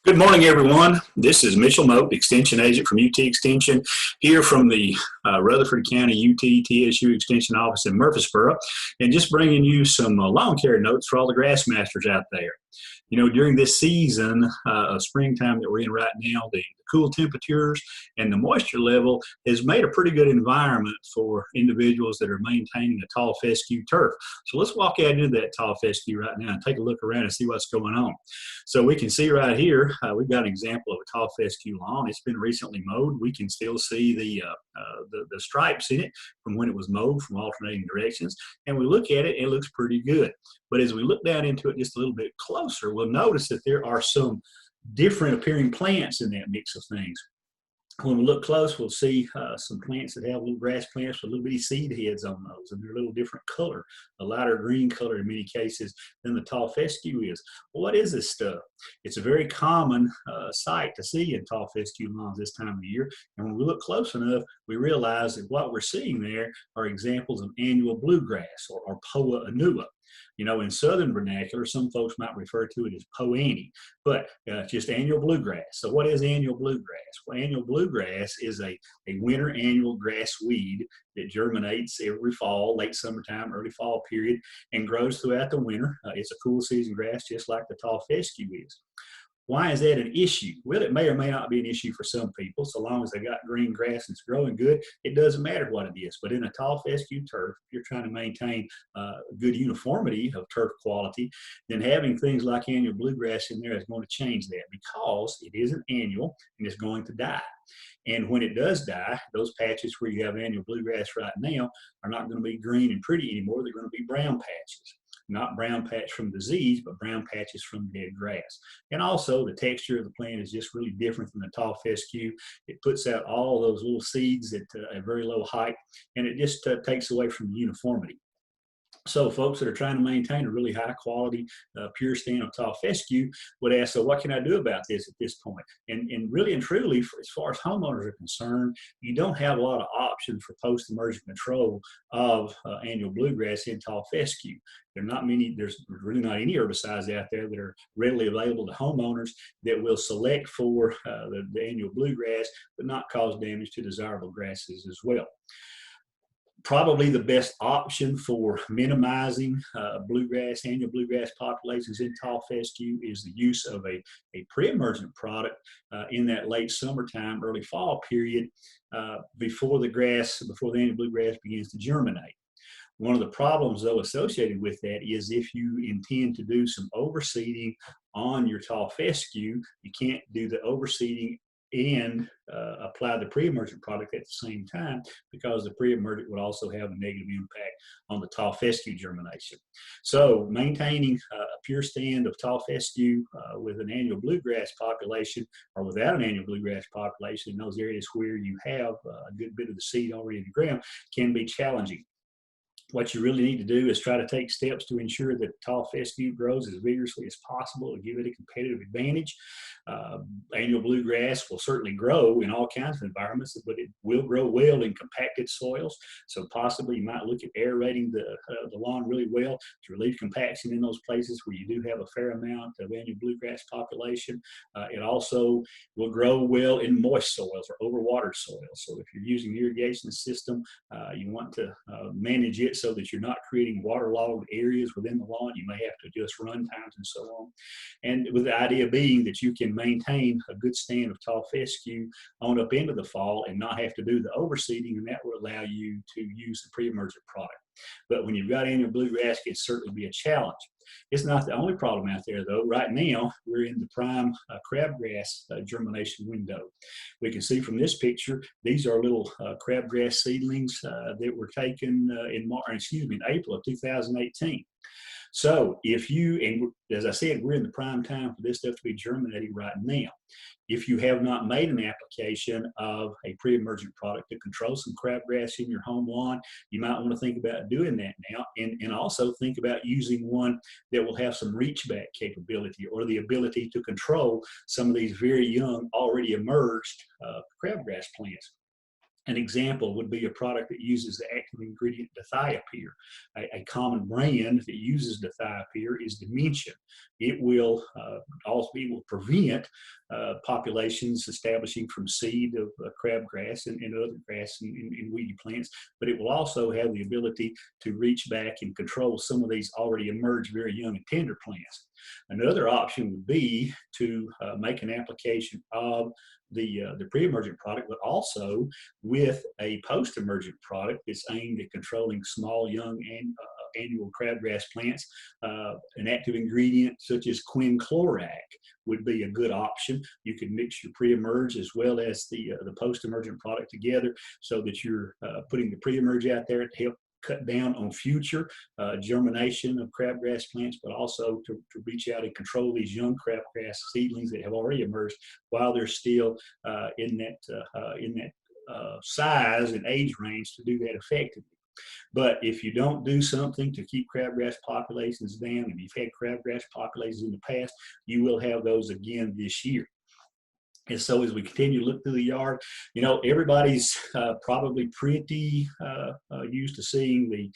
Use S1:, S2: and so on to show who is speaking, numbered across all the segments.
S1: Good morning, everyone. This is Mitchell Moat, Extension Agent from UT Extension, here from the Rutherford County UT TSU Extension Office in Murfreesboro, and just bringing you some lawn care notes for all the grass masters out there. You know, during this season of springtime that we're in right now, the cool temperatures and the moisture level has made a pretty good environment for individuals that are maintaining a tall fescue turf. So let's walk out into that tall fescue right now and take a look around and see what's going on. So we can see right here, we've got an example of a tall fescue lawn. It's been recently mowed. We can still see the stripes in it from when it was mowed from alternating directions. And we look at it, it looks pretty good. But as we look down into it just a little bit closer, we'll notice that there are some different appearing plants in that mix of things. When we look close, we'll see some plants that have little grass plants with little bitty seed heads on those, and they're a little different color, a lighter green color in many cases than the tall fescue is. Well, what is this stuff? It's a very common sight to see in tall fescue lawns this time of year, and when we look close enough, we realize that what we're seeing there are examples of annual bluegrass or Poa annua. You know, in southern vernacular, some folks might refer to it as poanny, but just annual bluegrass. So what is annual bluegrass? Well, annual bluegrass is a winter annual grass weed that germinates every fall, late summertime, early fall period, and grows throughout the winter. It's a cool season grass, just like the tall fescue is. Why is that an issue? Well, it may or may not be an issue for some people. So long as they got green grass and it's growing good, it doesn't matter what it is. But in a tall fescue turf, if you're trying to maintain good uniformity of turf quality, then having things like annual bluegrass in there is going to change that, because it isn't annual and it's going to die. And when it does die, those patches where you have annual bluegrass right now are not going to be green and pretty anymore. They're going to be brown patches. Not brown patch from disease, but brown patches from dead grass. And also the texture of the plant is just really different than the tall fescue. It puts out all those little seeds at a very low height, and it just takes away from the uniformity. So folks that are trying to maintain a really high quality, pure stand of tall fescue would ask, so what can I do about this at this point? And really and truly, as far as homeowners are concerned, you don't have a lot of options for post-emergent control of annual bluegrass in tall fescue. There's really not any herbicides out there that are readily available to homeowners that will select for the annual bluegrass, but not cause damage to desirable grasses as well. Probably the best option for minimizing annual bluegrass populations in tall fescue is the use of a pre-emergent product in that late summertime, early fall period before the annual bluegrass begins to germinate. One of the problems, though, associated with that is if you intend to do some overseeding on your tall fescue, you can't do the overseeding and apply the pre-emergent product at the same time, because the pre-emergent would also have a negative impact on the tall fescue germination. So maintaining a pure stand of tall fescue with an annual bluegrass population or without an annual bluegrass population in those areas where you have a good bit of the seed already in the ground can be challenging. What you really need to do is try to take steps to ensure that tall fescue grows as vigorously as possible to give it a competitive advantage. Annual bluegrass will certainly grow in all kinds of environments, but it will grow well in compacted soils. So possibly you might look at aerating the lawn really well to relieve compaction in those places where you do have a fair amount of annual bluegrass population. It also will grow well in moist soils or overwatered soils. So if you're using an irrigation system, you want to manage it so that you're not creating waterlogged areas within the lawn. You may have to adjust run times and so on. And with the idea being that you can maintain a good stand of tall fescue on up into the fall and not have to do the overseeding, and that will allow you to use the pre-emergent product. But when you've got annual bluegrass, it can certainly be a challenge. It's not the only problem out there, though. Right now, we're in the prime crabgrass germination window. We can see from this picture, these are little crabgrass seedlings that were taken in April of 2018. So and as I said, we're in the prime time for this stuff to be germinating right now. If you have not made an application of a pre-emergent product to control some crabgrass in your home lawn, you might want to think about doing that now, and also think about using one that will have some reach back capability or the ability to control some of these very young, already emerged crabgrass plants. An example would be a product that uses the active ingredient dithiopyr. A common brand that uses dithiopyr is Dimension. It will prevent populations establishing from seed of crabgrass and other grass and weedy plants, but it will also have the ability to reach back and control some of these already emerged very young and tender plants. Another option would be to make an application of the pre-emergent product, but also with a post-emergent product that's aimed at controlling small, young, and annual crabgrass plants. An active ingredient such as quinclorac would be a good option. You can mix your pre-emerge as well as the post-emergent product together, so that you're putting the pre-emerge out there to help cut down on future germination of crabgrass plants, but also to reach out and control these young crabgrass seedlings that have already emerged while they're still in that size and age range to do that effectively. But if you don't do something to keep crabgrass populations down, and you've had crabgrass populations in the past, you will have those again this year. And so as we continue to look through the yard, you know, everybody's probably pretty used to seeing the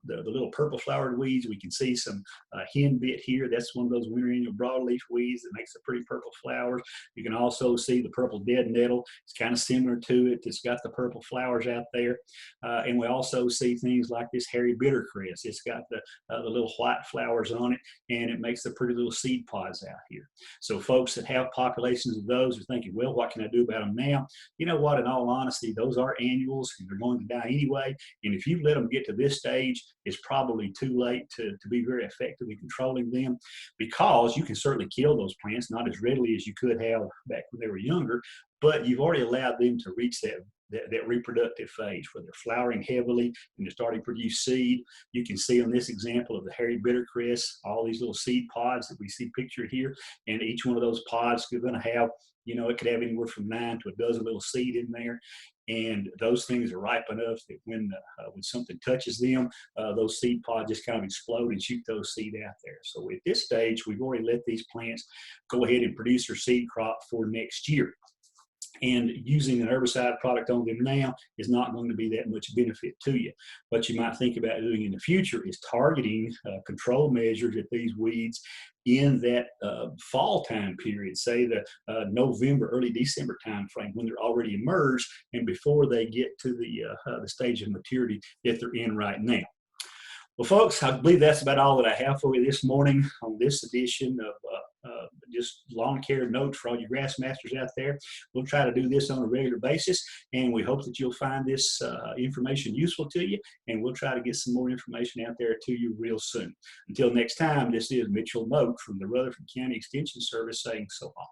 S1: little purple flowered weeds. We can see some henbit here. That's one of those winter annual broadleaf weeds that makes the pretty purple flowers. You can also see the purple dead nettle. It's kind of similar to it. It's got the purple flowers out there. And we also see things like this hairy bittercress. It's got the little white flowers on it, and it makes the pretty little seed pods out here. So folks that have populations of those are thinking, well, what can I do about them now? You know what, in all honesty, those are annuals and they're going to die anyway. And if you let them get to this stage, it's probably too late to be very effective in controlling them, because you can certainly kill those plants, not as readily as you could have back when they were younger, but you've already allowed them to reach that reproductive phase where they're flowering heavily and they're starting to produce seed. You can see on this example of the hairy bittercress, all these little seed pods that we see pictured here, and each one of those pods is going to have, you know, it could have anywhere from 9 to a dozen little seed in there. And those things are ripe enough that when something touches them, those seed pods just kind of explode and shoot those seed out there. So at this stage, we've already let these plants go ahead and produce their seed crop for next year. And using an herbicide product on them now is not going to be that much benefit to you. What you might think about doing in the future is targeting control measures at these weeds in that fall time period, say the November, early December time frame, when they're already emerged and before they get to the stage of maturity that they're in right now. Well, folks, I believe that's about all that I have for you this morning on this edition of just lawn care notes for all you grass masters out there. We'll try to do this on a regular basis, and we hope that you'll find this information useful to you, and we'll try to get some more information out there to you real soon. Until next time, this is Mitchell Moak from the Rutherford County Extension Service saying so long.